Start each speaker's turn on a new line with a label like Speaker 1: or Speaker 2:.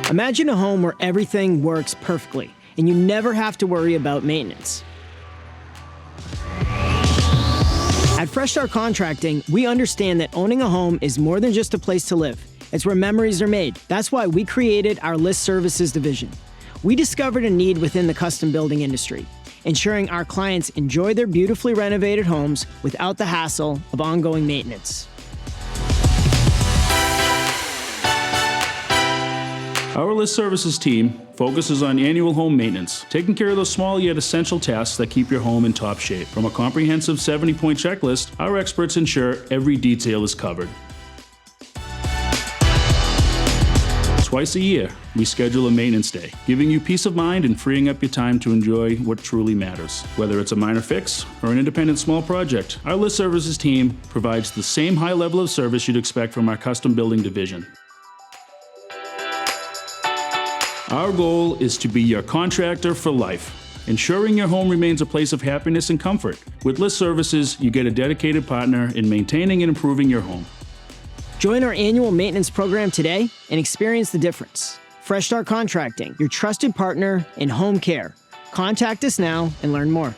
Speaker 1: Imagine a home where everything works perfectly and you never have to worry about maintenance. At Fresh Start Contracting, we understand that owning a home is more than just a place to live. It's where memories are made. That's why we created our List Services division. We discovered a need within the custom building industry, ensuring our clients enjoy their beautifully renovated homes without the hassle of ongoing maintenance.
Speaker 2: Our List Services team focuses on annual home maintenance, taking care of those small yet essential tasks that keep your home in top shape. From a comprehensive 70-point checklist, our experts ensure every detail is covered. Twice a year, we schedule a maintenance day, giving you peace of mind and freeing up your time to enjoy what truly matters. Whether it's a minor fix or an independent small project, our List Services team provides the same high level of service you'd expect from our custom building division. Our goal is to be your contractor for life, ensuring your home remains a place of happiness and comfort. With List Services, you get a dedicated partner in maintaining and improving your home.
Speaker 1: Join our annual maintenance program today and experience the difference. Fresh Start Contracting, your trusted partner in home care. Contact us now and learn more.